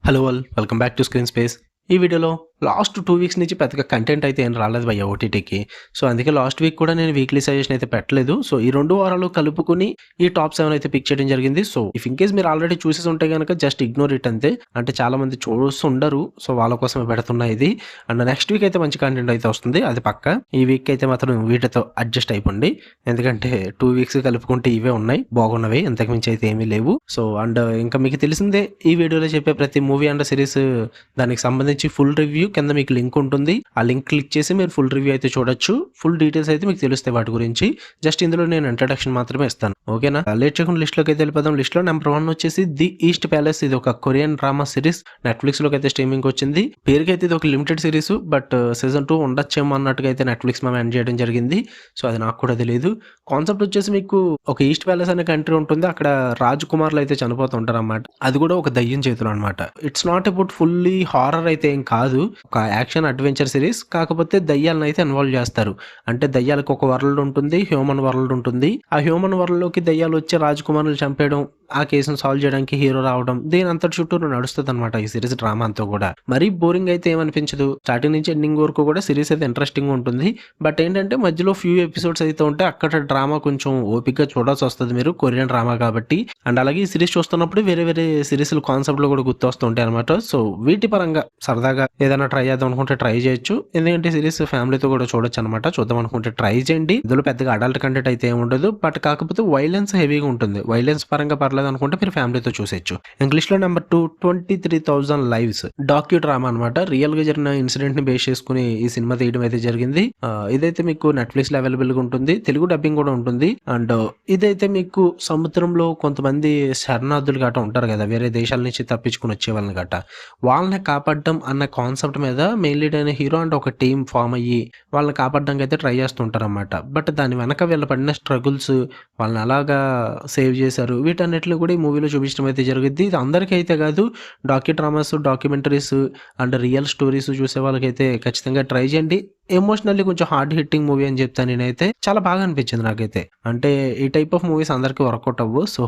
Hello all welcome back to screen space. ఈ వీడియోలో last 2 weeks నుంచి పెద్దగా కంటెంట్ అయితే ఏం రాలేదు భయ్య ఓటీటీకి. సో, అందుకే లాస్ట్ వీక్ కూడా నేను వీక్లీ సజెషన్ అయితే పెట్టలేదు. సో, ఈ 2 వారాలు కలుపుకొని ఈ టాప్ 7 అయితే పిక్ చేయడం జరిగింది. సో, ఇఫ్ ఇన్ కేస్ మీరు ఆల్రెడీ చూసేసి ఉంటే గనక జస్ట్ ఇగ్నోర్ ఇట్ అంతే. అంటే చాలామంది చూస్తుండరు. సో, వాళ్ళ కోసమే పెడుతున్నా ఇది. అండ్ నెక్స్ట్ వీక్ అయితే మంచి కంటెంట్ అయితే వస్తుంది. అది పక్కా. ఈ వీక్ అయితే మాత్రం వీటితో అడ్జస్ట్ అయిపోండి. ఎందుకంటే 2 వీక్స్ కలుపుకుంటే ఇవే ఉన్నాయి బాగున్నవి. ఇంతకు మించి అయితే ఏమీ లేవు. సో, అండ్ ఇంకా మీకు తెలిసిందే ఈ వీడియోలో చెప్పే ప్రతి మూవీ అండ్ సిరీస్ దానికి సంబంధించి ఫుల్ రివ్యూ కింద మీకు లింక్ ఉంటుంది. ఆ లింక్ క్లిక్ చేసి మీరు ఫుల్ రివ్యూ అయితే చూడొచ్చు. ఫుల్ డీటెయిల్స్ అయితే మీకు తెలుస్తాయి వాటి గురించి. జస్ట్ ఇందులో నేను ఇంట్రడక్షన్ మాత్రమే ఇస్తాను. ఓకేనా? లేట్ చేయకుండా లిస్ట్ లోకి అయితే వెళ్ళిపోదాం. లిస్ట్ లో నెంబర్ 1 వచ్చేసి ది ఈస్ట్ ప్యాలెస్. ఇది ఒక కొరియన్ డ్రామా సిరీస్. నెట్ఫ్లిక్స్ లోకి అయితే స్ట్రీమింగ్ వచ్చింది. పేరుకైతే ఇది ఒక లిమిటెడ్ సిరీస్, బట్ సీజన్ 2 ఉండొచ్చేమో అన్నట్టుగా అయితే నెట్ఫ్లిక్స్ మేము ఎండ్ చేయడం జరిగింది. సో, అది నాకు కూడా తెలియదు. కాన్సెప్ట్ వచ్చేసి మీకు ఒక ఈస్ట్ ప్యాలెస్ అనే కంట్రీ ఉంటుంది. అక్కడ రాజకుమారులు అయితే చనిపోతుంటారు అన్నమాట. అది కూడా ఒక దయ్యం చేతులు అనమాట. It's not about fully horror అయితే ఏం కాదు. ఒక యాక్షన్ అడ్వెంచర్ సిరీస్. కాకపోతే దయ్యాలను అయితే ఇన్వాల్వ్ చేస్తారు. అంటే దయ్యాలకు ఒక వరల్డ్ ఉంటుంది, హ్యూమన్ వరల్డ్ ఉంటుంది. ఆ హ్యూమన్ వరల్డ్ లోకి దయ్యాలు వచ్చి రాజకుమారులు చంపేయడం, ఆ కేసును సాల్వ్ చేయడానికి హీరో రావడం, దీని అంతటి చుట్టూ నడుస్తుంది అనమాట ఈ సిరీస్ డ్రామా అంతా కూడా. మరీ బోరింగ్ అయితే ఏమనిపించదు. స్టార్టింగ్ నుంచి ఎండింగ్ వరకు కూడా సిరీస్ అయితే ఇంట్రెస్టింగ్ ఉంటుంది. బట్ ఏంటంటే మధ్యలో ఫ్యూ ఎపిసోడ్స్ అయితే ఉంటే అక్కడ డ్రామా కొంచెం ఓపిక్గా చూడాల్సి వస్తుంది మీరు, కొరియన్ డ్రామా కాబట్టి. అండ్ అలాగే ఈ సిరీస్ చూస్తున్నప్పుడు వేరే వేరే సిరీస్ కాన్సెప్ట్ లో కూడా గుర్తొస్తుంటాయి అనమాట. సో, వీటి పరంగా సరదాగా ఏదైనా ట్రై చేద్దాం అనుకుంటే ట్రై చేయొచ్చు. ఎందుకంటే సిరీస్ ఫ్యామిలీతో కూడా చూడొచ్చు అనమాట. చూద్దాం అనుకుంటే ట్రై చేయండి. ఇందులో పెద్దగా అడల్ట్ కంటెంట్ అయితే ఏమి ఉండదు. బట్ కాకపోతే వైలెన్స్ హెవీగా ఉంటుంది. వైలెన్స్ పరంగా పర్లేదు అనుకుంటే మీరు ఫ్యామిలీతో చూసేయచ్చు. ఇంగ్లీష్ లో నెంబర్ 2 23,000 లైవ్స్ డాక్యూ డ్రామా అనమాట. రియల్ గా జరిగిన ఇన్సిడెంట్ ని బేస్ చేసుకుని ఈ సినిమా తీయడం అయితే జరిగింది. ఇదైతే మీకు నెట్ఫ్లిక్స్ లో అవైలబుల్ గా ఉంటుంది. తెలుగు డబ్బింగ్ కూడా ఉంటుంది. అండ్ ఇదైతే మీకు సముద్రంలో కొంతమంది శరణార్థులు గట్ట ఉంటారు కదా, వేరే దేశాల నుంచి తప్పించుకుని వచ్చే వాళ్ళని గట్ట, వాళ్ళని కాపాడడం అన్న కాన్సెప్ట్ మీద మెయిన్ లీడ్ అయిన హీరో అండ్ ఒక టీం ఫామ్ అయ్యి వాళ్ళని కాపాడడానికి అయితే ట్రై చేస్తుంటారు అన్నమాట. బట్ దాని వెనక వీళ్ళ పడిన స్ట్రగుల్స్, వాళ్ళని అలాగా సేవ్ చేశారు, వీటన్నిటిని కూడా ఈ మూవీలో చూపించడం అయితే జరిగింది. ఇది అందరికీ అయితే కాదు, డాక్యుమెంటరీస్ అండ్ రియల్ స్టోరీస్ చూసే వాళ్ళకైతే ఖచ్చితంగా ట్రై చేయండి. ఎమోషనల్లీ కొంచెం హార్డ్ హిట్టింగ్ మూవీ అని చెప్తాను నేనైతే. చాలా బాగా అనిపించింది నాకైతే. అంటే ఈ టైప్ ఆఫ్ మూవీస్ అందరికీ వర్కౌట్ అవ్వు. సో,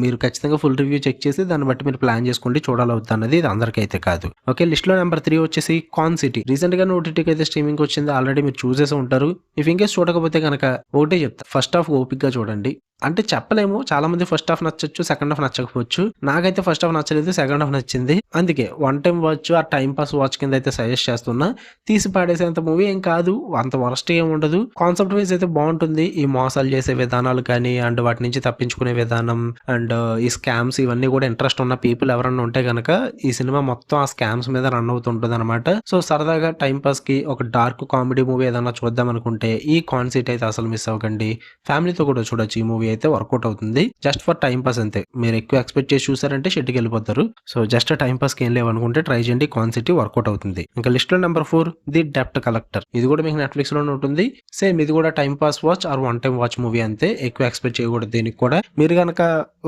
మీరు ఖచ్చితంగా ఫుల్ రివ్యూ చెక్ చేసి దాన్ని బట్టి మీరు ప్లాన్ చేసుకోండి చూడాలవుతా అన్నది. ఇది అందరికీ అయితే కాదు. ఓకే, లిస్ట్ లో నెంబర్ 3 వచ్చేసి కాన్ సిటీ. రీసెంట్ గా ఓటీటీకి అయితే స్ట్రీమింగ్ వచ్చింది. ఆల్రెడీ మీరు చూసేసి ఉంటారు. ఇఫ్ ఇన్కేస్ చూడకపోతే కనుక ఒకటే చెప్తా, ఫస్ట్ హాఫ్ ఓపిక్ గా చూడండి. అంటే చెప్పలేము, చాలా మంది ఫస్ట్ హాఫ్ నచ్చచ్చు, సెకండ్ హాఫ్ నచ్చకపోవచ్చు. నాకైతే ఫస్ట్ హాఫ్ నచ్చలేదు, సెకండ్ హాఫ్ నచ్చింది. అందుకే వన్ టైం వాచ్, ఆ టైం పాస్ వాచ్ కింద అయితే సజెస్ట్ చేస్తున్నా. తీసి పాడేసేంత మూవీ ఏం కాదు, అంత వరస్ట్ ఏం ఉండదు. కాన్సెప్ట్ వైజ్ అయితే బాగుంటుంది. ఈ మోసాలు చేసే విధానాలు కానీ, అండ్ వాటి నుంచి తప్పించుకునే విధానం, అండ్ ఈ స్కామ్స్, ఇవన్నీ కూడా ఇంట్రెస్ట్ ఉన్న పీపుల్ ఎవరన్నా ఉంటే కనుక ఈ సినిమా మొత్తం ఆ స్కామ్స్ మీద రన్ అవుతుంటుంది అనమాట. సో, సరదాగా టైం పాస్ కి ఒక డార్క్ కామెడీ మూవీ ఏదన్నా చూద్దాం అనుకుంటే ఈ కాన్సెప్ట్ అయితే అసలు మిస్ అవ్వకండి. ఫ్యామిలీతో కూడా చూడొచ్చు. ఈ మూవీ అయితే వర్కౌట్ అవుతుంది. జస్ట్ ఫర్ టైం పాస్ అంతే. మీరు ఎక్కువ ఎక్స్పెక్ట్ చేసి చూసారంటే షెడ్కి వెళ్ళిపోతారు. సో, జస్ట్ టైం పాస్ కి ఏం లేవు అనుకుంటే ట్రై చేయండి. కాన్సెప్ట్ వర్కౌట్ అవుతుంది. ఇంకా లిస్ట్ లో నెంబర్ 4 ది డెప్ట్ కలెక్టర్. ఇది కూడా మీకు నెట్ఫ్లిక్స్ లోనే ఉంటుంది. సేమ్ ఇది కూడా time pass watch or one time watch movie అంతే. ఎక్కువ ఎక్స్పెక్ట్ చేయకూడదు దీనికి కూడా. మీరు కనుక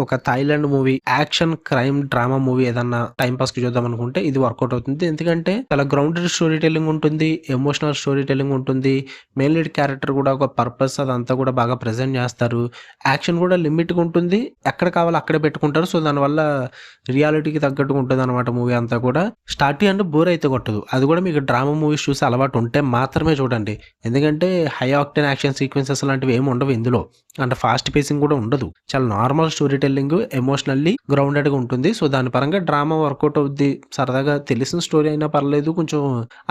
ఒక Thailand movie, action crime drama movie ఏదన్నా టైం పాస్ కి చూద్దాం అనుకుంటే ఇది వర్కౌట్ అవుతుంది. ఎందుకంటే చాలా గ్రౌండెడ్ స్టోరీ టెల్లింగ్ ఉంటుంది, ఎమోషనల్ స్టోరీ టెల్లింగ్ ఉంటుంది. మెయిన్ లీడ్ క్యారెక్టర్ కూడా ఒక పర్పస్ అదంతా కూడా బాగా ప్రెజెంట్ చేస్తారు. యాక్షన్ కూడా లిమిట్ గా ఉంటుంది. ఎక్కడ కావాలో అక్కడే పెట్టుకుంటారు. సో, దానివల్ల రియాలిటీకి తగ్గట్టుగా ఉంటుంది అనమాట మూవీ అంతా కూడా. స్టార్టింగ్ అంటే బోర్ అయితే కొట్టదు. అది కూడా మీకు డ్రామా మూవీస్ చూసి అలవాటు ఉంటే మాత్రమే చూడండి. ఎందుకంటే హై ఆక్టెన్ యాక్షన్ సీక్వెన్సెస్ లాంటివి ఏమి ఉండవు ఇందులో. అంటే ఫాస్ట్ పేసింగ్ కూడా ఉండదు. చాలా normal story telling, emotionally grounded గా ఉంటుంది. సో, దాని పరంగా డ్రామా వర్కౌట్ అవుద్ది. సరదాగా తెలిసిన స్టోరీ అయినా పర్లేదు, కొంచెం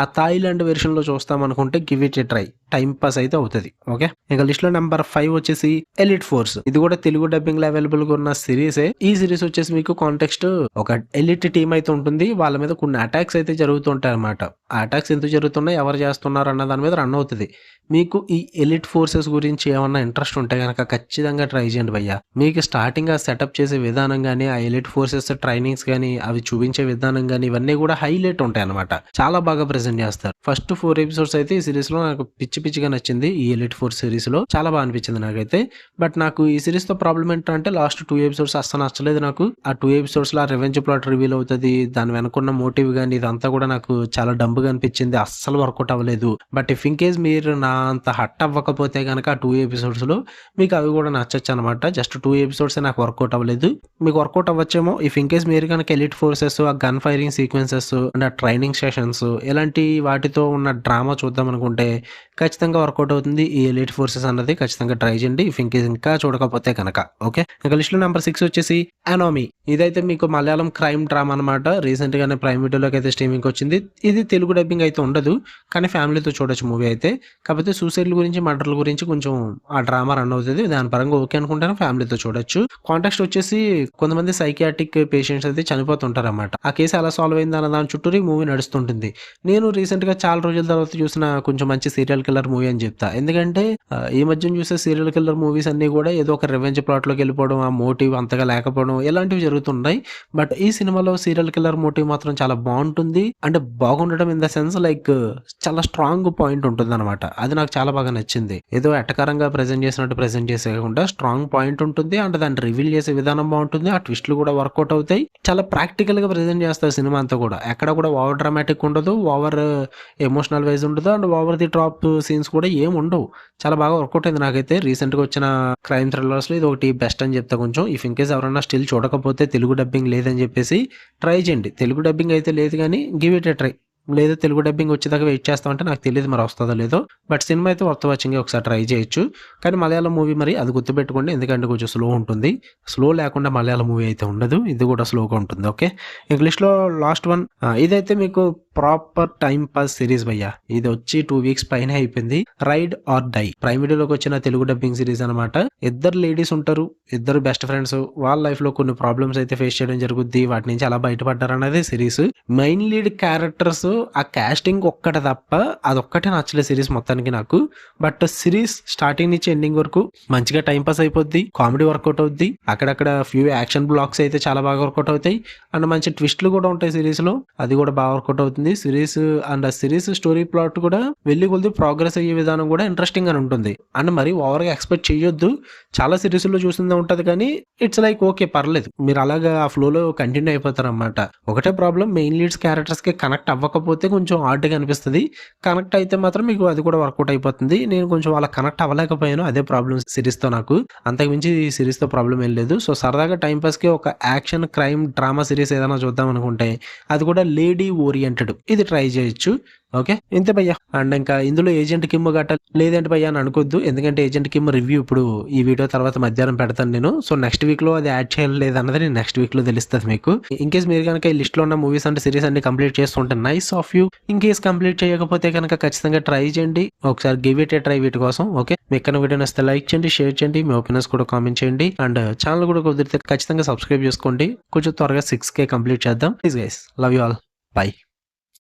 ఆ థాయిలాండ్ వెర్షన్ లో చూస్తాం అనుకుంటే give it A try. Time pass అయితే అవుతుంది. ఓకే, ఇంకా లిస్ట్ లో నెంబర్ 5 వచ్చేసి ఎలిట్ ఫోర్స్. ఇది కూడా తెలుగు డబ్బింగ్ లో అవైలబుల్ గా ఉన్న సిరీసే. ఈ సిరీస్ వచ్చేసి మీకు కాంటెక్స్ట్ ఒక ఎలిట్ టీమ్ అయితే ఉంటుంది. వాళ్ళ మీద కొన్ని అటాక్స్ అయితే జరుగుతుంటాయి అనమాట. ఆ అటాక్స్ ఎందుకు జరుగుతున్నాయి, ఎవరు చేస్తున్నారు అన్న దాని మీద రన్ అవుతుంది. మీకు ఈ ఎలిట్ ఫోర్సెస్ గురించి ఏమన్నా ఇంట్రెస్ట్ ఉంటే కనుక ఖచ్చితంగా ట్రై చేయండి భయ్య. మీకు స్టార్టింగ్ ఆ సెటప్ చేసే విధానం కానీ, ఆ ఎలిట్ ఫోర్సెస్ ట్రైనింగ్స్ కానీ, అవి చూపించే విధానం కానీ, ఇవన్నీ కూడా హైలైట్ ఉంటాయి అనమాట. చాలా బాగా ప్రెజెంట్ చేస్తారు. ఫస్ట్ 4 ఎపిసోడ్స్ అయితే ఈ సిరీస్ లో నాకు పిచ్చిగా నచ్చింది. ఈ ఎలిట్ ఫోర్స్ సిరీస్ లో చాలా బాగా అనిపించింది నాకైతే. బట్ నాకు ఈ సిరీస్ తో ప్రాబ్లం ఏంటంటే లాస్ట్ 2 ఎపిసోడ్స్ అస్సలు నచ్చలేదు నాకు. ఆ 2 ఎపిసోడ్స్ లో ఆ రివెంజ్ ప్లాట్ రివీల్ అవుతుంది. దాని వెనుకున్న మోటివ్ కానీ ఇదంతా కూడా నాకు చాలా డంబుగా అనిపించింది. అస్సలు వర్కౌట్ అవ్వలేదు. బట్ ఇఫ్ ఇన్ కేస్ మీరు నా అంత హట్ అవ్వకపోతే కనుక ఆ 2 ఎపిసోడ్స్‌లో మీకు అవి కూడా నచ్చొచ్చనమాట. జస్ట్ 2 ఎపిసోడ్సే నాకు వర్కౌట్ అవ్వలేదు. మీకు వర్కౌట్ అవ్వచ్చేమో ఇఫ్ ఇన్ కేస్ మీరు గనక ఎలిట్ ఫోర్సెస్, ఆ గన్ ఫైరింగ్ సీక్వెన్సెస్ అండ్ ఆ ట్రైనింగ్ సెషన్స్ ఇలాంటి వాటితో ఉన్న డ్రామా చూద్దాం అనుకుంటే ఖచ్చితంగా వర్కౌట్ అవుతుంది. ఈ ఎలిట్ ఫోర్సెస్ అన్నది ఖచ్చితంగా ట్రై చేయండి. ఇఫ్ ఇన్ కేస్ ఇంకా చూడకపోతే కనుక. ఓకే. ఇంకా లిస్ట్‌లో నంబర్ 6 వచ్చేసి అనామీ. ఇదైతే మీకు మలయాళం క్రైమ్ డ్రామా అనమాట. రీసెంట్ గానే ప్రైమ్ వీడియోలోకి అయితే స్ట్రీమింగ్‌కి వచ్చింది. ఇది తెలుగు డబ్బింగ్ అయితే ఉండదు. కానీ ఫ్యామిలీతో చూడొచ్చు మూవీ అయితే. కాకపోతే సూసైడ్‌ల గురించి, మర్డర్‌ల గురించి కొంచెం ఆ డ్రామా రన్ అవుతది. దాని పరంగా ఓకే అనుకుంటేనే ఫ్యామిలీతో చూడొచ్చు. కాంటెక్స్ట్ వచ్చేసి కొంతమంది సైకియాట్రిక్ పేషెంట్స్ అయితే చనిపోతుంటారన్నమాట. ఆ కేసు ఎలా సాల్వ్ అయింది అన్న దాని చుట్టూరు ఈ మూవీ నడుస్తుంటుంది. నేను రీసెంట్‌గా చాలా రోజుల తర్వాత చూసిన కొంచెం మంచి సీరియల్ కిల్లర్ మూవీ అని చెప్తా. ఎందుకంటే ఈ మధ్యన చూసే సీరియల్ కిల్లర్ మూవీస్ అన్నీ కూడా ఏదో ఒక రివెంజ్ ప్లాట్‌లోకి వెళ్ళిపోవడం, ఆ మోటివ్ అంతగా లేకపోవడం ఇలాంటివి జరుగుతున్నాయి. బట్ ఈ సినిమాలో సీరియల్ కిల్లర్ మోటివ్ మాత్రం చాలా బాగుంటుంది. అంటే బాగుండడం ఇన్ ద సెన్స్ లైక్ చాలా స్ట్రాంగ్ పాయింట్ ఉంటుందన్నమాట. అది నాకు చాలా బాగా నచ్చింది. ఏదో ఎటకారంగా ప్రెజెంట్ చేసినట్టు ప్రెజెంట్ చేసేయకుండా స్ట్రాంగ్ పాయింట్ ఉంటుంది. అండ్ దాన్ని రివీల్ చేసే విధానం బాగుంటుంది. ఆ ట్విస్టులు కూడా వర్కౌట్ అవుతాయి. చాలా ప్రాక్టికల్‌గా ప్రెజెంట్ చేస్తారు సినిమా అంతా కూడా. ఎక్కడ కూడా ఓవర్ డ్రామాటిక్ ఉండదు. ఓవర్ ఎమోషనల్ వైజ్ ఉండదు. And over the top scenes కూడా ఏమి ఉండవు. చాలా బాగా వర్కౌట్ అయింది నాకైతే. రీసెంట్‌గా వచ్చిన క్రైమ్ థ్రిల్లర్స్‌లో ఇది ఒకటి బెస్ట్ అని చెప్తా కొంచెం. ఇఫ్ ఇన్ కేస్ ఎవరైనా స్టిల్ చూడకపోతే తెలుగు డబ్బింగ్ లేదని చెప్పేసి ట్రై చేయండి. తెలుగు డబ్బింగ్ అయితే లేదు కానీ గివ్ ఇట్ ఎ ట్రై. లేదా తెలుగు డబ్బింగ్ వచ్చేదాకా వెయిట్ చేస్తామంటే నాకు తెలియదు మరి వస్తుందో లేదో. బట్ సినిమా అయితే వర్త్ వాచింగ్, ఒకసారి ట్రై చేయొచ్చు. కానీ మలయాళం మూవీ మరి అది గుర్తుపెట్టుకోండి. ఎందుకంటే కొంచెం స్లో ఉంటుంది. స్లో లేకుండా మలయాళం మూవీ అయితే ఉండదు. ఇది కూడా స్లోగా ఉంటుంది. ఓకే. ఇంగ్లీష్‌లో లాస్ట్ వన్ ఇదైతే మీకు ప్రాపర్ టైమ్ పాస్ సిరీస్ భయ్యా. ఇది వచ్చి 2 వీక్స్ పైనే అయిపోయింది. రైడ్ ఆర్ డై ప్రైమ్ వీడియోలోకి వచ్చిన తెలుగు డబ్బింగ్ సిరీస్ అనమాట. ఇద్దరు లేడీస్ ఉంటారు. ఇద్దరు బెస్ట్ ఫ్రెండ్స్. వాళ్ళ లైఫ్ లో కొన్ని ప్రాబ్లమ్స్ అయితే ఫేస్ చేయడం జరుగుద్ది. వాటి నుంచి అలా బయటపడ్డారు అనేది సిరీస్. మెయిన్ లీడ్ క్యారెక్టర్స్ ఆ కాస్టింగ్ ఒక్కటే తప్ప అదొక్కటే నచ్చలేదు సిరీస్ మొత్తానికి నాకు. బట్ సిరీస్ స్టార్టింగ్ నుంచి ఎండింగ్ వరకు మంచిగా టైం పాస్ అయిపోద్ది. కామెడీ వర్కౌట్ అవుద్ది. అక్కడక్కడ ఫ్యూ యాక్షన్ బ్లాక్స్ అయితే చాలా బాగా వర్కౌట్ అవుతాయి. అండ్ మంచి ట్విస్ట్లు కూడా ఉంటాయి సిరీస్ లో. అది కూడా బాగా వర్కౌట్ అవుతుంది సిరీస్. అండ్ ఆ సిరీస్ స్టోరీ ప్లాట్ కూడా వెళ్ళి కొద్ది ప్రోగ్రెస్ అయ్యే విధానం కూడా ఇంట్రెస్టింగ్ గా ఉంటుంది. అండ్ మరి ఓవర్ గా ఎక్స్పెక్ట్ చేయొద్దు. చాలా సిరీస్ లో చూసిందే ఉంటది కానీ ఇట్స్ లైక్ ఓకే పర్లేదు. మీరు అలాగా ఆ ఫ్లో లో కంటిన్యూ అయిపోతారు అన్నమాట. ఒకటే ప్రాబ్లం, మెయిన్ లీడ్స్ క్యారెక్టర్స్ కి కనెక్ట్ అవ్వకపోతే కొంచెం హార్డ్ గా అనిపిస్తుంది. కనెక్ట్ అయితే మాత్రం మీకు అది కూడా వర్కౌట్ అయిపోతుంది. నేను కొంచెం అలా కనెక్ట్ అవ్వలేకపోయాను. అదే ప్రాబ్లం సిరీస్ తో నాకు. అంతకుమించి ఈ సిరీస్ తో ప్రాబ్లం ఏం లేదు. సో సరదాగా టైం పాస్ కి ఒక యాక్షన్ క్రైమ్ డ్రామా సిరీస్ ఏదైనా చూద్దాం అనుకుంటే అది కూడా లేడీ ఓరియంటెడ్ ఇది ట్రై చేయొచ్చు. ఓకే. ఇంతే భయ్యా. అండ్ ఇంకా ఇందులో ఏజెంట్ కిమ్ గట్ట లేదంటే భయ్యా అని అనుకోద్దు. ఎందుకంటే ఏజెంట్ కిమ్ రివ్యూ ఇప్పుడు ఈ వీడియో తర్వాత మధ్యాహ్నం పెడతాను నేను. సో నెక్స్ట్ వీక్ లో అది యాడ్ చేయలేదు అన్నది నేను నెక్స్ట్ వీక్ లో తెలుస్తుంది మీకు. ఇన్ కేస్ మీరు కనుక ఈ లిస్ట్ లో ఉన్న మూవీస్ అంటే సిరీస్ అన్ని కంప్లీట్ చేస్తుంటే nice of you. In case complete చేయకపోతే కనుక ఖచ్చితంగా ట్రై చేయండి. ఒకసారి గివ్ ఇట్ ఏ ట్రై వీటి కోసం. ఓకే. మీకు వీడియో నచ్చితే లైక్ చేయండి, షేర్ చేయండి, మీ ఒపీనియన్స్ కూడా కామెంట్ చేయండి. అండ్ ఛానల్ కూడా కుదిరితే ఖచ్చితంగా సబ్స్క్రైబ్ చేసుకోండి. కొంచెం త్వరగా 6K కంప్లీట్ చేద్దాం. Please guys, love you all. By.